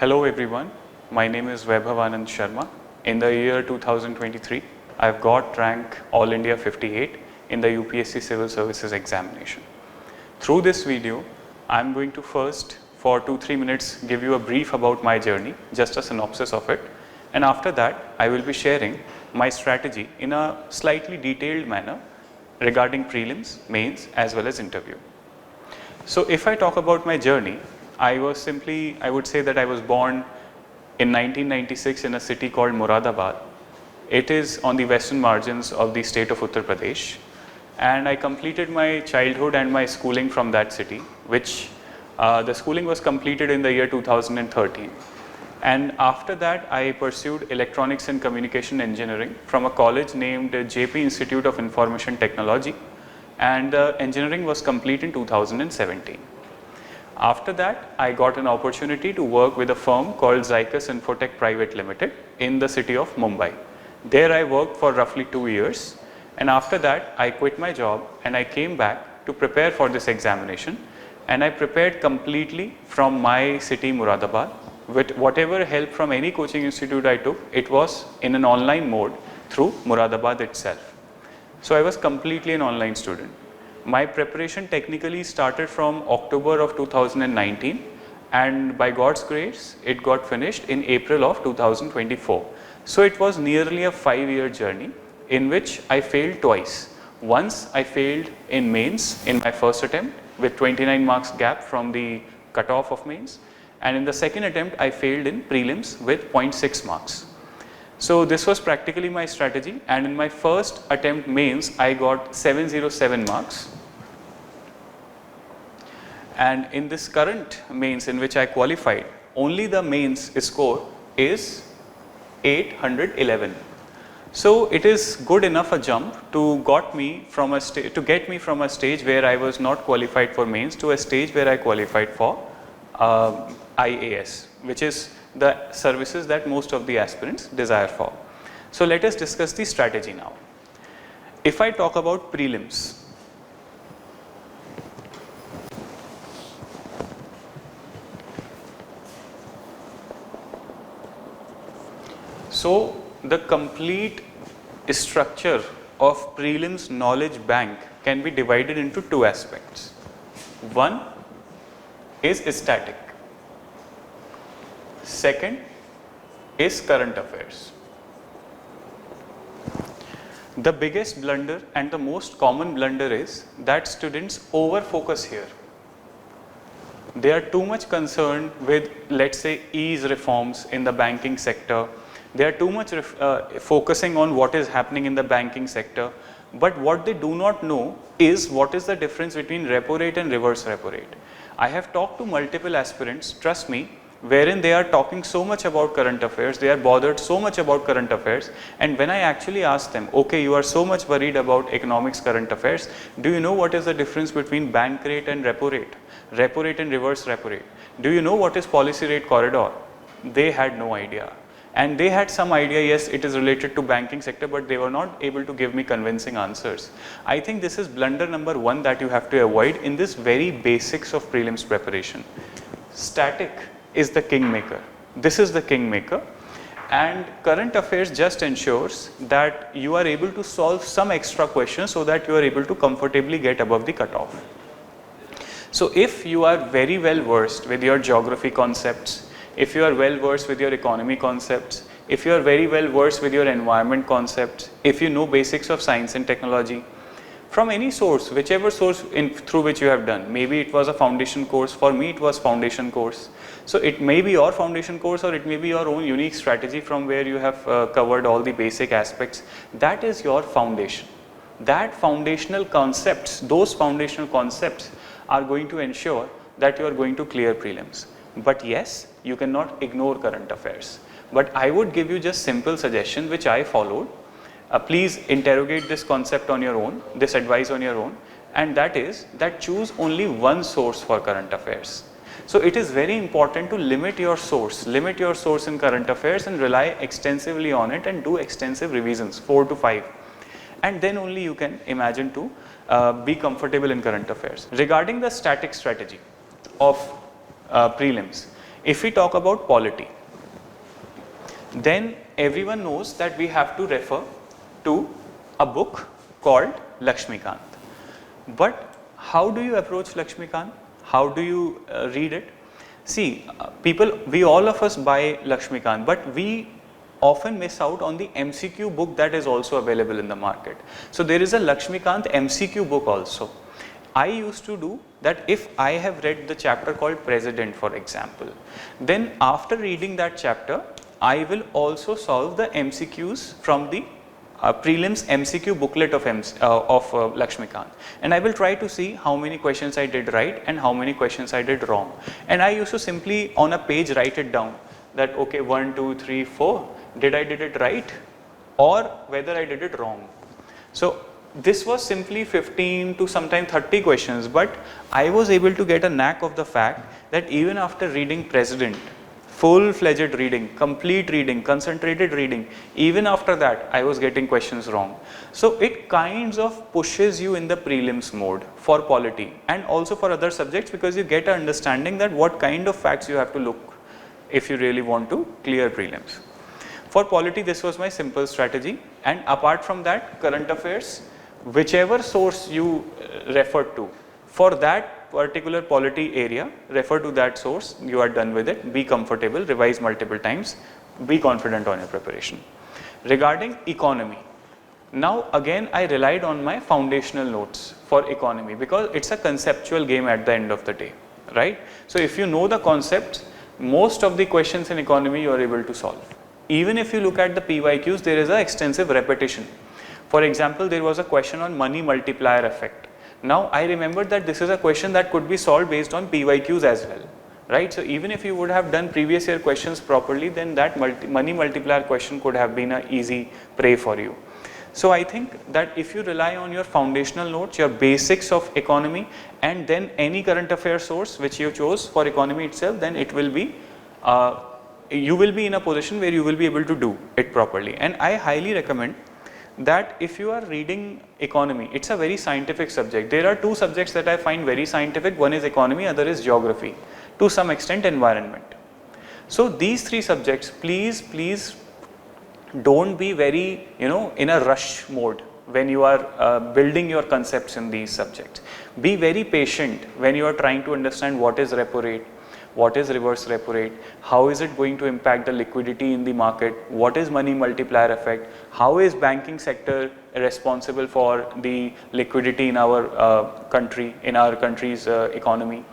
Hello everyone, my name is Vaibhav Anand Sharma. In the year 2023, I've got rank All India 58 in the UPSC Civil Services Examination. Through this video, I'm going to first for 2-3 minutes give you a brief about my journey, just a synopsis of it, and after that I will be sharing my strategy in a slightly detailed manner regarding prelims, mains as well as interview. So if I talk about my journey, I would say that I was born in 1996 in a city called Moradabad. It is on the western margins of the state of Uttar Pradesh, and I completed my childhood and my schooling from that city, which the schooling was completed in the year 2013. And after that I pursued electronics and communication engineering from a college named JP Institute of Information Technology, and the engineering was complete in 2017. After that, I got an opportunity to work with a firm called Zycus Infotech Private Limited in the city of Mumbai. There I worked for roughly 2 years, and after that I quit my job and I came back to prepare for this examination, and I prepared completely from my city Moradabad. With whatever help from any coaching institute I took, it was in an online mode through Moradabad itself. So I was completely an online student. My preparation technically started from October of 2019, and by God's grace it got finished in April of 2024. So it was nearly a 5-year journey in which I failed twice. Once I failed in mains in my first attempt with 29 marks gap from the cutoff of mains, and in the second attempt I failed in prelims with 0.6 marks. So this was practically my strategy, and in my first attempt mains I got 707 marks, and in this current mains in which I qualified, only the mains score is 811. So it is good enough a jump to get me from a stage where I was not qualified for mains to a stage where I qualified for IAS, which is the services that most of the aspirants desire for. So let us discuss the strategy now. If I talk about prelims, so the complete structure of prelims knowledge bank can be divided into 2 aspects. One is static. Second is current affairs. The biggest blunder and the most common blunder is that students over focus here. They are too much concerned with, let's say, ease reforms in the banking sector. They are too much focusing on what is happening in the banking sector, but what they do not know is what is the difference between repo rate and reverse repo rate. I have talked to multiple aspirants, trust me, wherein they are talking so much about current affairs, they are bothered so much about current affairs, and when I actually ask them, okay, you are so much worried about economics current affairs, do you know what is the difference between bank rate and repo rate and reverse repo rate? Do you know what is policy rate corridor? They had no idea. And they had some idea, yes, it is related to banking sector, but they were not able to give me convincing answers. I think this is blunder number 1 that you have to avoid in this very basics of prelims preparation. Static is the kingmaker. This is the kingmaker, and current affairs just ensures that you are able to solve some extra questions so that you are able to comfortably get above the cutoff. So if you are very well versed with your geography concepts, if you are well versed with your economy concepts, if you are very well versed with your environment concepts, if you know basics of science and technology, from any source, whichever source through which you have done, maybe it was a foundation course, for me it was foundation course. So it may be your foundation course or it may be your own unique strategy from where you have covered all the basic aspects. That is your foundation. That foundational concepts, those foundational concepts are going to ensure that you are going to clear prelims. But yes, you cannot ignore current affairs. But I would give you just simple suggestion which I followed. Please interrogate this concept on your own, this advice on your own, and that is that choose only one source for current affairs. So it is very important to limit your source in current affairs and rely extensively on it and do extensive revisions, 4 to 5. And then only you can imagine to be comfortable in current affairs. Regarding the static strategy of prelims, If we talk about polity, then everyone knows that we have to refer to a book called Lakshmikant. But how do you approach Lakshmikant? How do you read it? See, we all of us buy Lakshmikant, but we often miss out on the MCQ book that is also available in the market. So there is a Lakshmikant MCQ book also. I used to do that if I have read the chapter called President, for example, then after reading that chapter, I will also solve the MCQs from the prelims MCQ booklet of Lakshmikant, and I will try to see how many questions I did right and how many questions I did wrong. And I used to simply on a page write it down that okay, 1, 2, 3, 4, did it right or whether I did it wrong. So this was simply 15 to sometimes 30 questions, but I was able to get a knack of the fact that even after reading President, full-fledged reading, complete reading, concentrated reading, even after that I was getting questions wrong. So it kinds of pushes you in the prelims mode for polity and also for other subjects, because you get an understanding that what kind of facts you have to look if you really want to clear prelims. For polity, this was my simple strategy, and apart from that, current affairs, whichever source you refer to for that particular polity area, refer to that source, you are done with it, be comfortable, revise multiple times, be confident on your preparation. Regarding economy, now again I relied on my foundational notes for economy because it's a conceptual game at the end of the day, right? So if you know the concepts, most of the questions in economy you are able to solve. Even if you look at the PYQs, there is an extensive repetition. For example, there was a question on money multiplier effect. Now I remembered that this is a question that could be solved based on PYQs as well, right? So even if you would have done previous year questions properly, then that money multiplier question could have been an easy prey for you. So I think that if you rely on your foundational notes, your basics of economy, and then any current affairs source which you chose for economy itself, then it will be, you will be in a position where you will be able to do it properly. And I highly recommend that if you are reading economy, it's a very scientific subject. There are two subjects that I find very scientific. One is economy, other is geography, to some extent environment. So these three subjects, please don't be very, in a rush mode when you are building your concepts in these subjects. Be very patient when you are trying to understand what is repo rate, what is reverse repo rate, how is it going to impact the liquidity in the market, what is money multiplier effect, how is banking sector responsible for the liquidity in our country, in our country's economy,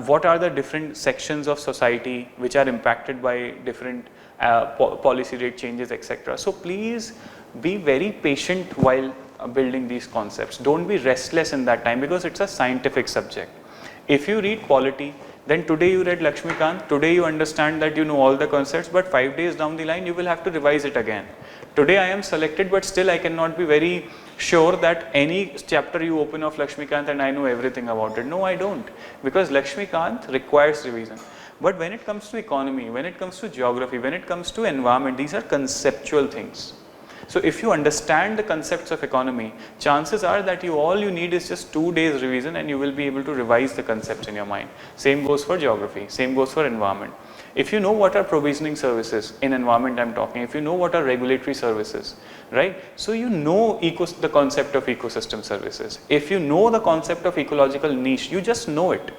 what are the different sections of society which are impacted by different policy rate changes, etc. So please be very patient while building these concepts. Don't be restless in that time because it's a scientific subject. If you read polity, then today you read Lakshmikant, today you understand that you know all the concepts, but 5 days down the line you will have to revise it again. Today I am selected, but still I cannot be very sure that any chapter you open of Lakshmikant and I know everything about it. No, I don't, because Lakshmikant requires revision. But when it comes to economy, when it comes to geography, when it comes to environment, these are conceptual things. So if you understand the concepts of economy, chances are that all you need is just 2 days revision and you will be able to revise the concepts in your mind. Same goes for geography, same goes for environment. If you know what are provisioning services, in environment I am talking, if you know what are regulatory services, right? So you know the concept of ecosystem services. If you know the concept of ecological niche, you just know it.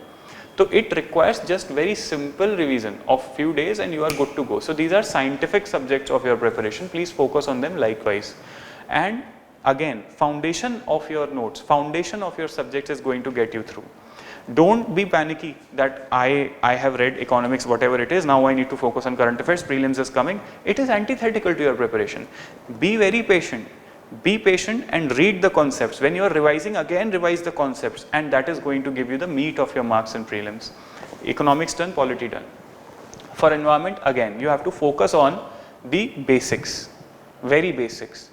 So it requires just very simple revision of few days and you are good to go. So these are scientific subjects of your preparation. Please focus on them likewise. And again, foundation of your notes, foundation of your subject is going to get you through. Don't be panicky that I have read economics, whatever it is, now I need to focus on current affairs, prelims is coming. It is antithetical to your preparation. Be very patient. Be patient and read the concepts. When you are revising, again revise the concepts, and that is going to give you the meat of your marks in prelims. Economics done, polity done. For environment, again, you have to focus on the basics, very basics.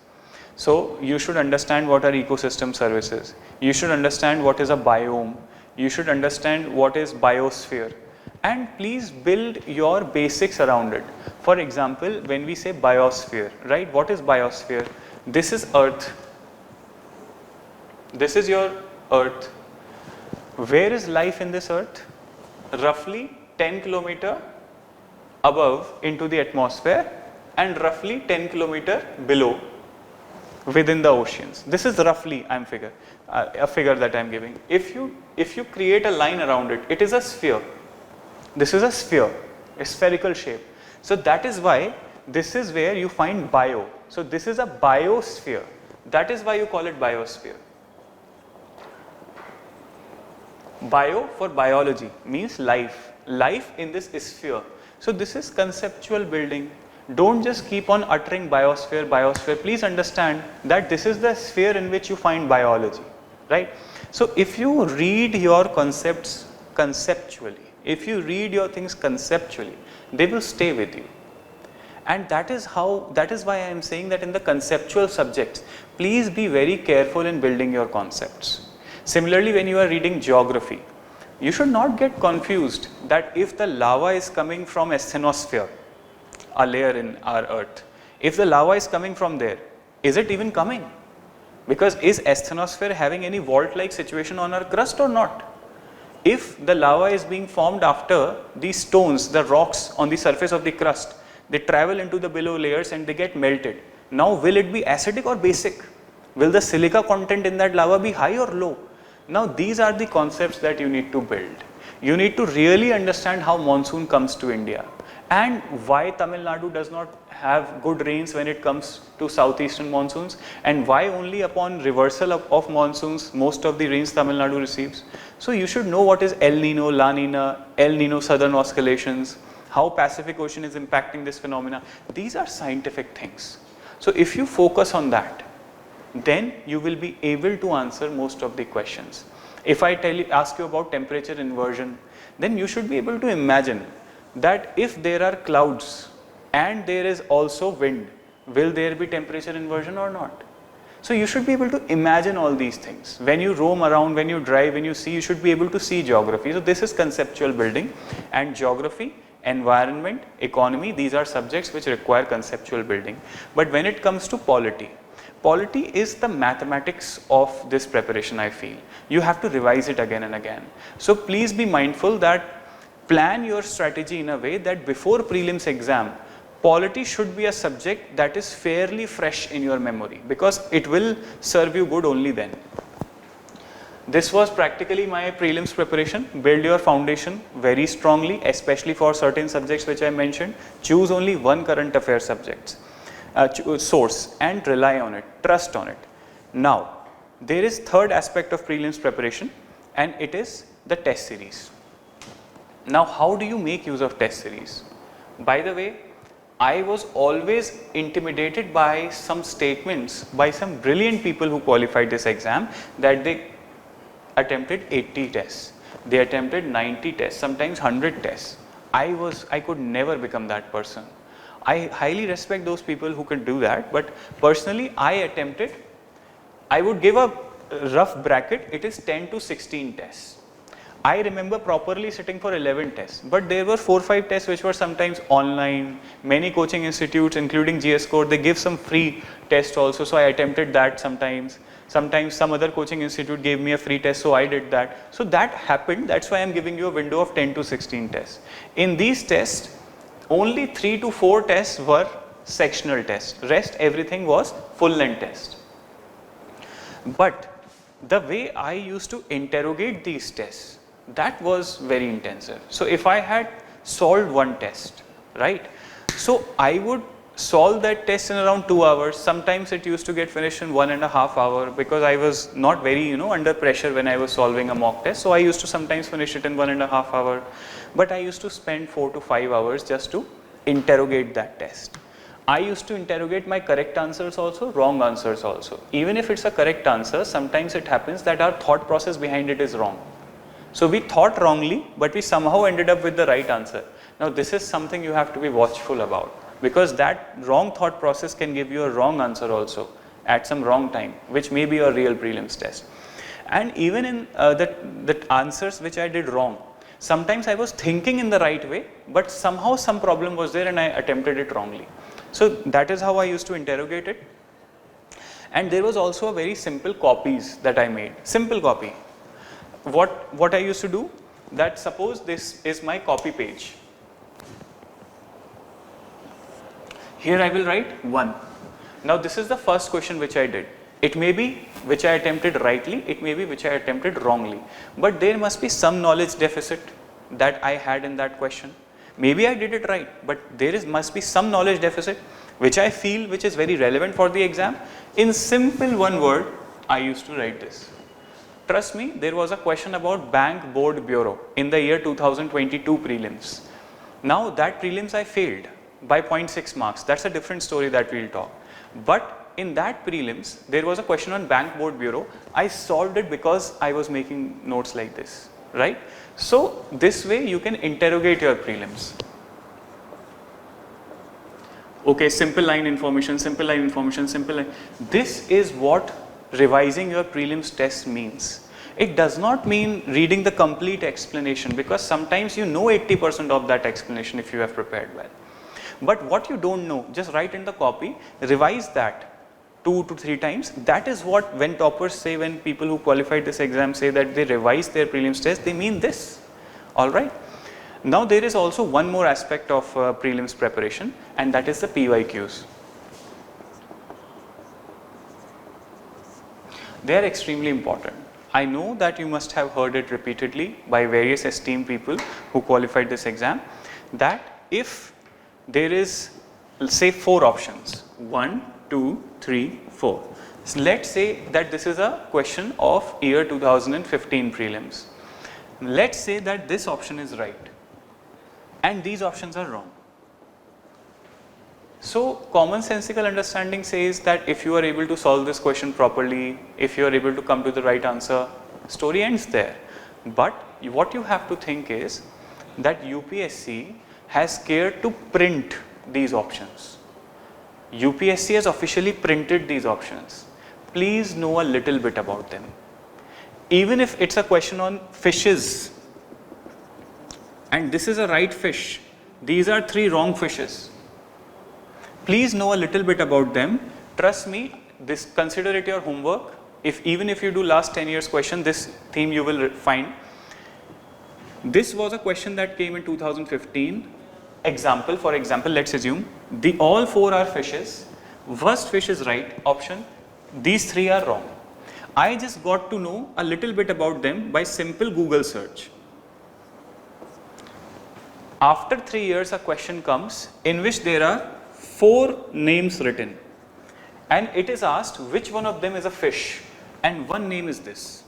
So you should understand what are ecosystem services. You should understand what is a biome. You should understand what is biosphere. And please build your basics around it. For example, when we say biosphere, right? What is biosphere? This is Earth. This is your Earth. Where is life in this Earth? Roughly 10 kilometer above into the atmosphere and roughly 10 kilometer below within the oceans. This is roughly a figure that I am giving. If you create a line around it, it is a sphere. This is a sphere, a spherical shape. So that is why this is where you find bio. So this is a biosphere. That is why you call it biosphere. Bio for biology means life, life in this sphere. So this is conceptual building. Don't just keep on uttering biosphere, biosphere. Please understand that this is the sphere in which you find biology, right? So if you read your concepts conceptually, if you read your things conceptually, they will stay with you. And that is why I am saying that in the conceptual subjects, please be very careful in building your concepts. Similarly, when you are reading geography, you should not get confused that if the lava is coming from asthenosphere, a layer in our earth, if the lava is coming from there, is it even coming? Because is asthenosphere having any vault-like situation on our crust or not? If the lava is being formed after these stones, the rocks on the surface of the crust, they travel into the below layers and they get melted. Now will it be acidic or basic? Will the silica content in that lava be high or low? Now these are the concepts that you need to build. You need to really understand how monsoon comes to India and why Tamil Nadu does not have good rains when it comes to southeastern monsoons, and why only upon reversal of monsoons most of the rains Tamil Nadu receives. So you should know what is El Nino, La Nina, El Nino southern oscillations, how Pacific Ocean is impacting this phenomena. These are scientific things. So if you focus on that, then you will be able to answer most of the questions. If I ask you about temperature inversion, then you should be able to imagine that if there are clouds and there is also wind, will there be temperature inversion or not? So you should be able to imagine all these things. When you roam around, when you drive, when you see, you should be able to see geography. So this is conceptual building, and geography, environment, economy, these are subjects which require conceptual building. But when it comes to polity, polity is the mathematics of this preparation, I feel. You have to revise it again and again. So please be mindful that plan your strategy in a way that before prelims exam, polity should be a subject that is fairly fresh in your memory, because it will serve you good only then. This was practically my prelims preparation. Build your foundation very strongly, especially for certain subjects which I mentioned. Choose only one current affairs subject source and rely on it, trust on it. Now, there is third aspect of prelims preparation, and it is the test series. Now, how do you make use of test series? By the way, I was always intimidated by some statements by some brilliant people who qualified this exam, that they attempted 80 tests, they attempted 90 tests, sometimes 100 tests. I could never become that person. I highly respect those people who can do that, but personally I would give a rough bracket, it is 10 to 16 tests. I remember properly sitting for 11 tests, but there were 4-5 tests which were sometimes online. Many coaching institutes, including GS Core, they give some free test also, so I attempted that sometimes. Sometimes some other coaching institute gave me a free test, so I did that. So that happened, that's why I am giving you a window of 10 to 16 tests. In these tests, only 3 to 4 tests were sectional tests, rest everything was full length test. But the way I used to interrogate these tests, that was very intensive. So if I had solved one test, right, so I would solve that test in around 2 hours. Sometimes it used to get finished in 1.5 hours, because I was not very under pressure when I was solving a mock test. So I used to sometimes finish it in 1.5 hours, but I used to spend 4 to 5 hours just to interrogate that test. I used to interrogate my correct answers also, wrong answers also. Even if it's a correct answer, sometimes it happens that our thought process behind it is wrong. So we thought wrongly, but we somehow ended up with the right answer. Now this is something you have to be watchful about, because that wrong thought process can give you a wrong answer also at some wrong time, which may be a real prelims test. And even in the answers which I did wrong, sometimes I was thinking in the right way, but somehow some problem was there and I attempted it wrongly. So that is how I used to interrogate it. And there was also a very simple copies that I made. Simple copy. What I used to do, that suppose this is my copy page. Here I will write 1. Now this is the first question which I did. It may be which I attempted rightly, it may be which I attempted wrongly, but there must be some knowledge deficit that I had in that question. Maybe I did it right, but there must be some knowledge deficit which I feel which is very relevant for the exam. In simple one word, I used to write this. Trust me, there was a question about Bank Board Bureau in the year 2022 prelims. Now that prelims I failed by 0.6 marks. That's a different story that we'll talk. But in that prelims, there was a question on Bank Board Bureau. I solved it because I was making notes like this, right? So this way you can interrogate your prelims. Okay, simple line information, simple line information, simple line. This is what revising your prelims test means. It does not mean reading the complete explanation, because sometimes you know 80% of that explanation if you have prepared well. But what you don't know, just write in the copy, revise that 2 to 3 times. That is what, when toppers say, when people who qualified this exam say that they revise their prelims test, they mean this. Alright. Now there is also one more aspect of prelims preparation, and that is the PYQs. They are extremely important. I know that you must have heard it repeatedly by various esteemed people who qualified this exam, that if there is, say, 4 options, 1, 2, 3, 4. So let's say that this is a question of year 2015 prelims. Let's say that this option is right and these options are wrong. So commonsensical understanding says that if you are able to solve this question properly, if you are able to come to the right answer, story ends there. But what you have to think is that UPSC has cared to print these options. UPSC has officially printed these options. Please know a little bit about them. Even if it's a question on fishes, and this is a right fish, these are 3 wrong fishes. Please know a little bit about them. Trust me, this, consider it your homework. Even if you do last 10 years question, this theme you will find. This was a question that came in 2015. Example, for example, let's assume all 4 are fishes. First fish is right option. These 3 are wrong. I just got to know a little bit about them by simple Google search. After 3 years, a question comes in which there are 4 names written, and it is asked which one of them is a fish, and one name is this.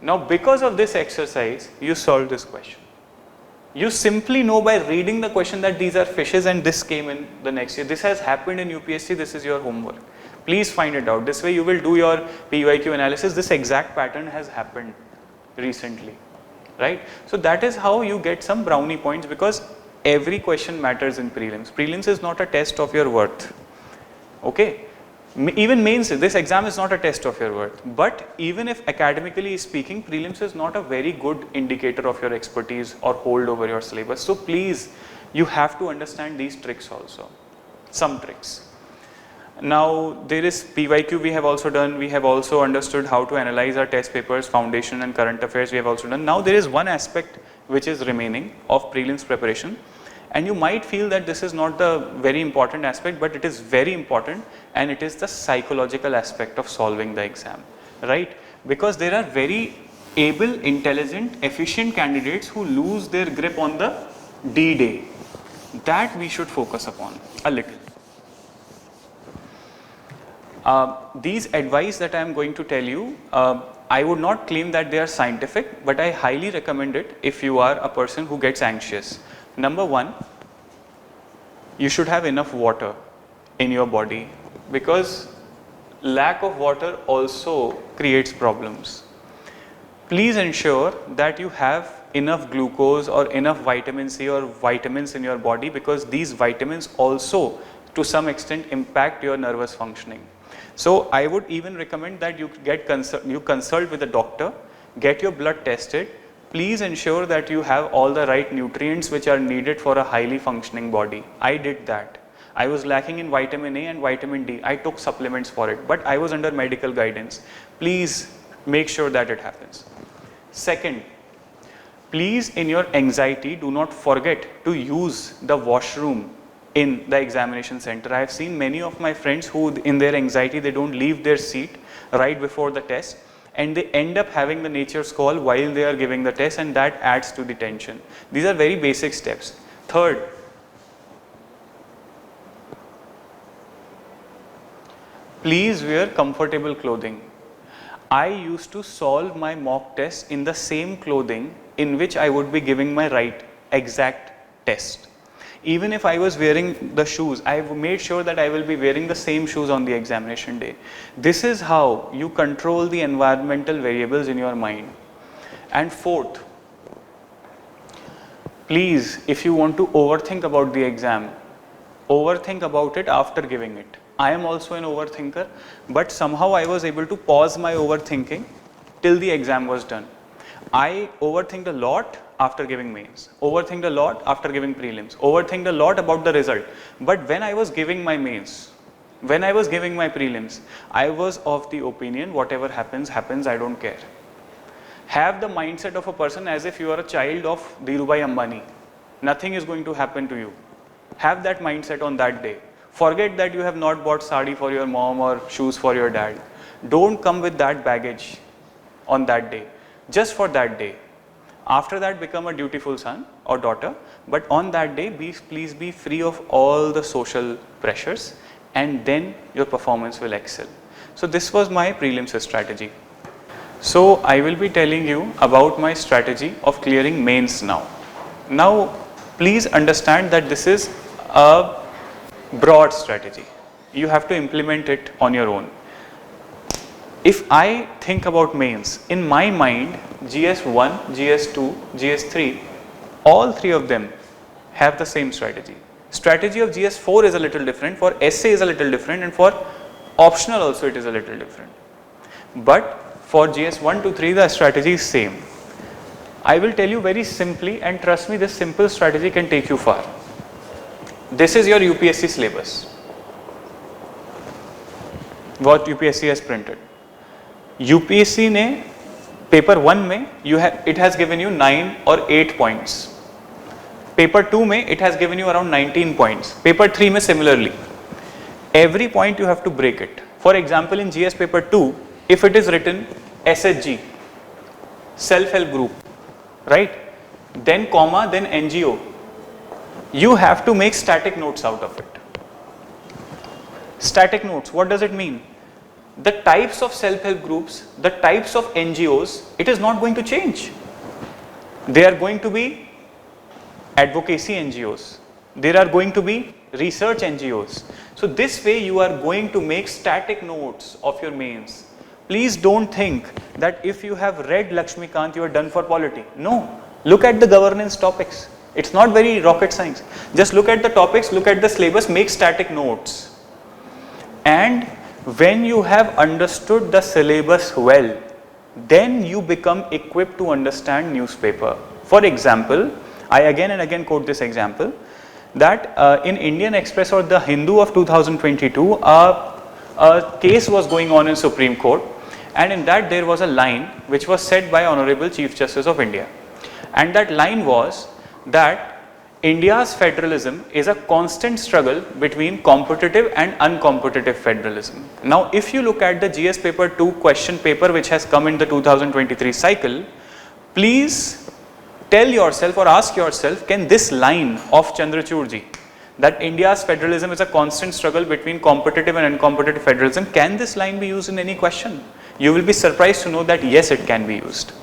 Now because of this exercise, you solve this question. You simply know by reading the question that these are fishes and this came in the next year. This has happened in UPSC, this is your homework. Please find it out. This way you will do your PYQ analysis. This exact pattern has happened recently, right? So that is how you get some brownie points, because every question matters in prelims. Prelims is not a test of your worth, okay? Even mains, this exam is not a test of your worth, but even if academically speaking, prelims is not a very good indicator of your expertise or hold over your syllabus. So please, you have to understand these tricks also, some tricks. Now there is PYQ we have also done. We have also understood how to analyze our test papers, foundation and current affairs we have also done. Now there is one aspect which is remaining of prelims preparation, and you might feel that this is not the very important aspect, but it is very important, and it is the psychological aspect of solving the exam, right? Because there are very able, intelligent, efficient candidates who lose their grip on the D-Day. That we should focus upon a little. These advice that I am going to tell you, I would not claim that they are scientific, but I highly recommend it if you are a person who gets anxious. Number 1, you should have enough water in your body, because lack of water also creates problems. Please ensure that you have enough glucose or enough vitamin C or vitamins in your body, because these vitamins also to some extent impact your nervous functioning. So I would even recommend that you consult with a doctor, get your blood tested. Please ensure that you have all the right nutrients which are needed for a highly functioning body. I did that. I was lacking in vitamin A and vitamin D. I took supplements for it, but I was under medical guidance. Please make sure that it happens. Second, Please, in your anxiety, do not forget to use the washroom in the examination center. I have seen many of my friends who in their anxiety they don't leave their seat right before the test, and they end up having the nature's call while they are giving the test, and that adds to the tension. These are very basic steps. Third, please wear comfortable clothing. I used to solve my mock test in the same clothing in which I would be giving my exact test. Even if I was wearing the shoes, I made sure that I will be wearing the same shoes on the examination day. This is how you control the environmental variables in your mind. And fourth, please, if you want to overthink about the exam, overthink about it after giving it. I am also an overthinker, but somehow I was able to pause my overthinking till the exam was done. I overthinked a lot after giving mains, overthinked a lot after giving prelims, overthinked a lot about the result. But when I was giving my mains, when I was giving my prelims, I was of the opinion whatever happens, happens, I don't care. Have the mindset of a person as if you are a child of Dhirubhai Ambani. Nothing is going to happen to you. Have that mindset on that day. Forget that you have not bought sari for your mom or shoes for your dad. Don't come with that baggage on that day, just for that day. After that, become a dutiful son or daughter, but on that day, please be free of all the social pressures, and then your performance will excel. So this was my prelims strategy. So I will be telling you about my strategy of clearing mains now. Now, please understand that this is a broad strategy. You have to implement it on your own. If I think about mains, in my mind, GS1, GS2, GS3, all three of them have the same strategy. Strategy of GS4 is a little different, for essay is a little different, and for optional also it is a little different. But for GS1 to 3, the strategy is same. I will tell you very simply, and trust me, this simple strategy can take you far. This is your UPSC syllabus, what UPSC has printed. UPSC ने paper 1 में it has given you 9 or 8 points. Paper 2 में it has given you around 19 points. Paper 3 में similarly. Every point you have to break it. For example, in GS paper 2, if it is written SHG, self-help group, right? Then comma, then NGO. You have to make static notes out of it. Static notes, what does it mean? The types of self-help groups, the types of NGOs, it is not going to change. They are going to be advocacy NGOs. There are going to be research NGOs. So this way you are going to make static notes of your mains. Please don't think that if you have read Lakshmikant, you are done for polity. No, look at the governance topics. It's not very rocket science. Just look at the topics, look at the syllabus, make static notes. And when you have understood the syllabus well, then you become equipped to understand newspaper. For example, I again and again quote this example, that in Indian Express or the Hindu of 2022, a case was going on in Supreme Court, and in that there was a line which was said by Honorable Chief Justice of India. And that line was that India's federalism is a constant struggle between competitive and uncompetitive federalism. Now, if you look at the GS paper 2 question paper which has come in the 2023 cycle, please tell yourself or ask yourself, can this line of Chandrachud ji, that India's federalism is a constant struggle between competitive and uncompetitive federalism, can this line be used in any question? You will be surprised to know that yes, it can be used.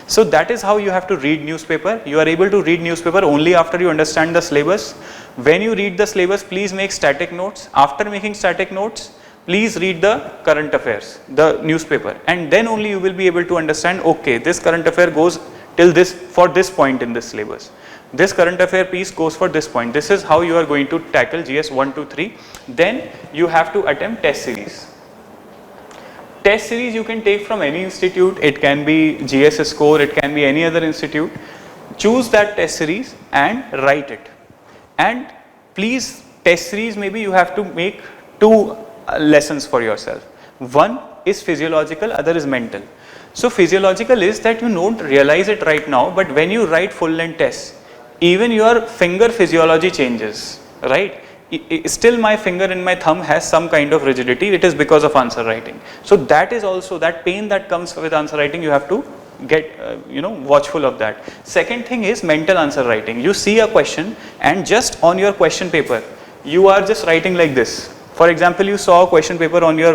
So that is how you have to read newspaper. You are able to read newspaper only after you understand the syllabus. When you read the syllabus, please make static notes. After making static notes, please read the current affairs, the newspaper, and then only you will be able to understand, okay, this current affair goes till this, for this point in this syllabus. This current affair piece goes for this point. This is how you are going to tackle GS 1 to 3. Then you have to attempt test series. Test series you can take from any institute. It can be GS score, it can be any other institute. Choose that test series and write it. And please, test series, maybe you have to make 2 lessons for yourself. One is physiological, other is mental. So physiological is that you don't realize it right now, but when you write full length tests, even your finger physiology changes, right? Still my finger in my thumb has some kind of rigidity, it is because of answer writing. So that is also, that pain that comes with answer writing, you have to get watchful of that. Second thing is mental answer writing. You see a question and just on your question paper, you are just writing like this. For example, you saw a question paper on your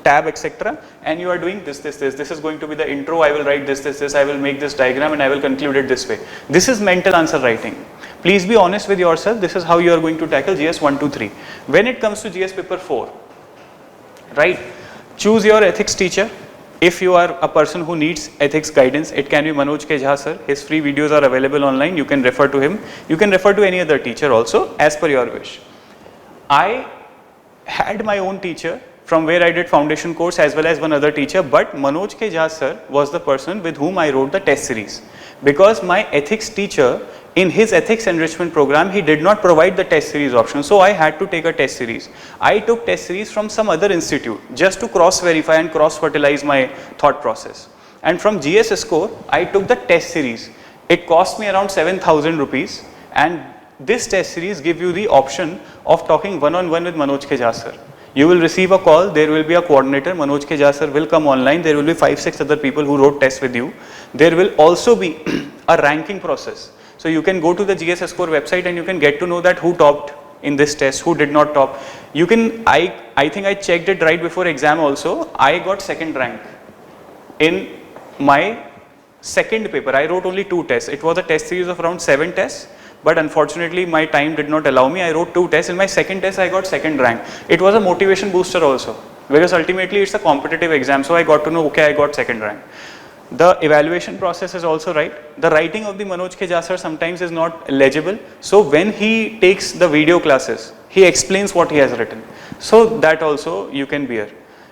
tab, etc., and you are doing this. This is going to be the intro. I will write this. I will make this diagram and I will conclude it this way. This is mental answer writing. Please be honest with yourself. This is how you are going to tackle GS 1, 2, 3. When it comes to GS paper 4, right? Choose your ethics teacher. If you are a person who needs ethics guidance, it can be Manoj K. Jha sir. His free videos are available online. You can refer to him. You can refer to any other teacher also as per your wish. I had my own teacher from where I did foundation course as well as one other teacher, but Manoj K. Jha sir was the person with whom I wrote the test series, because my ethics teacher in his ethics enrichment program, he did not provide the test series option, so I had to take a test series. I took test series from some other institute just to cross verify and cross fertilize my thought process, and from GS score I took the test series. It cost me around 7,000 rupees, and this test series give you the option of talking one-on-one with Manoj K. Jha sir. You will receive a call, there will be a coordinator, Manoj K. Jha sir will come online, there will be 5-6 other people who wrote tests with you. There will also be a ranking process. So you can go to the GS score website and you can get to know that who topped in this test, who did not top. You can, I think I checked it right before exam also, I got second rank in my second paper. I wrote only 2 tests. It was a test series of around 7 tests. But unfortunately my time did not allow me. I wrote 2 tests. In my second test I got second rank. It was a motivation booster also, because ultimately it's a competitive exam, so I got to know, okay, I got second rank. The evaluation process is also right. The writing of the Manoj K. Jha sir sometimes is not legible, so when he takes the video classes, he explains what he has written, so that also you can bear,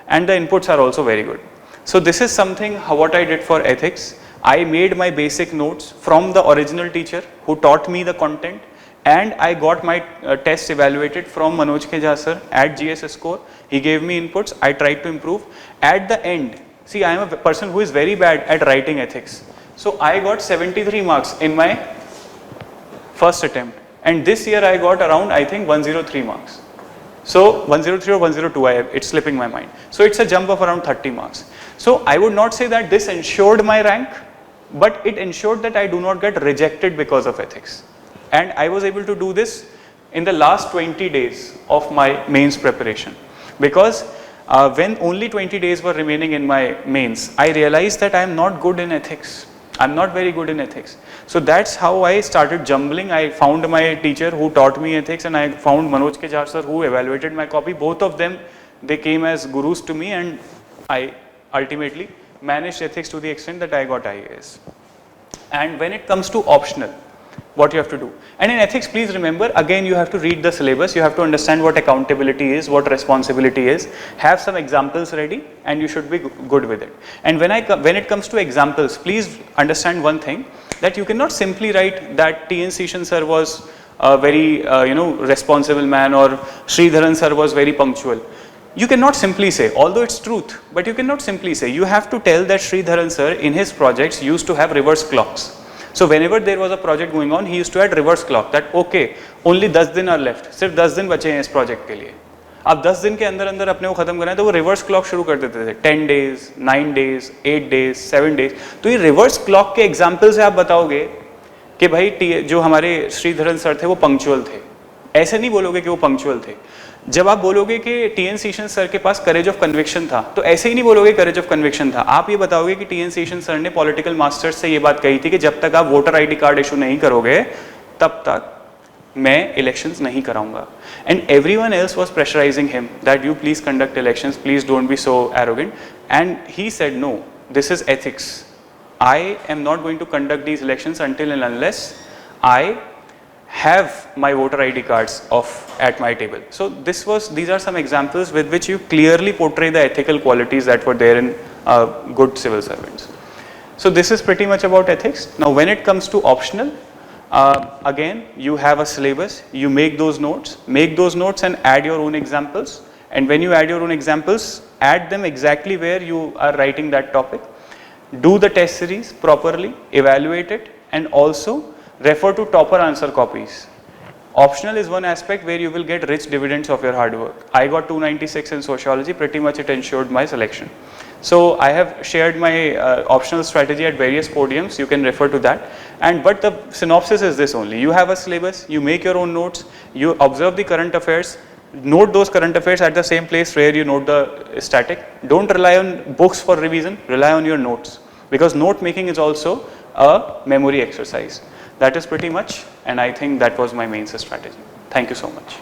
and the inputs are also very good. So this is something what I did for ethics. I made my basic notes from the original teacher who taught me the content, and I got my test evaluated from Manoj K. Jha sir at GS score. He gave me inputs, I tried to improve. At the end, see, I am a person who is very bad at writing ethics. So I got 73 marks in my first attempt, and this year I got around, I think, 103 marks. So 103 or 102, it's slipping my mind. So it's a jump of around 30 marks. So I would not say that this ensured my rank, but it ensured that I do not get rejected because of ethics. And I was able to do this in the last 20 days of my mains preparation, because when only 20 days were remaining in my mains, I realized that I am not good in ethics. I am not very good in ethics. So that's how I started jumbling. I found my teacher who taught me ethics, and I found Manoj K. Jha sir who evaluated my copy. Both of them, they came as gurus to me, and I ultimately managed ethics to the extent that I got IAS. And when it comes to optional, what you have to do, and in ethics, please remember, again you have to read the syllabus, you have to understand what accountability is, what responsibility is, have some examples ready, and you should be good with it. And when it comes to examples, please understand one thing, that you cannot simply write that T.N. Seshan sir was a very responsible man, or Sridharan sir was very punctual. You cannot simply say, although it's truth, but you cannot simply say. You have to tell that Sridharan sir in his projects used to have reverse clocks. So whenever there was a project going on, he used to add reverse clock, that okay, only 10 दिन are left, सिर्फ 10 दिन बचे हैं इस project के लिए. अब 10 दिन के अंदर अंदर अपने को खत्म करना है, तो वो reverse clock शुरू कर देते थे, 10 days, 9 days, 8 days, 7 days. तो ये reverse clock के example से आप बताओगे कि भाई जो हमारे श्रीधरन सर थे वो पंक्चुअल थे. ऐसे नहीं बोलोगे कि वो पंक्चुअल थे. जब आप बोलोगे कि टी.एन. सेशन सर के पास करेज ऑफ कन्विक्शन था, तो ऐसे ही नहीं बोलोगे करेज ऑफ कन्विक्शन था. आप ये बताओगे कि टी.एन. सेशन सर ने पॉलिटिकल मास्टर्स से ये बात कही थी कि जब तक आप वोटर आईडी कार्ड इशू नहीं करोगे तब तक मैं इलेक्शंस नहीं कराऊंगा. And everyone else was pressurising him that you please conduct elections, please don't be so arrogant. And he said no, this is ethics. I am not going to conduct these elections until and unless I have my voter ID cards at my table. So these are some examples with which you clearly portray the ethical qualities that were there in good civil servants. So this is pretty much about ethics. Now when it comes to optional, again you have a syllabus, you make those notes and add your own examples. And when you add your own examples, add them exactly where you are writing that topic. do the test series properly, evaluate it, and also refer to topper answer copies. Optional is one aspect where you will get rich dividends of your hard work. I got 296 in sociology, pretty much it ensured my selection. So I have shared my optional strategy at various podiums, you can refer to that. But the synopsis is this only: you have a syllabus, you make your own notes, you observe the current affairs, note those current affairs at the same place where you note the static. Don't rely on books for revision, rely on your notes, because note making is also a memory exercise. That is pretty much, and I think that was my main strategy. Thank you so much.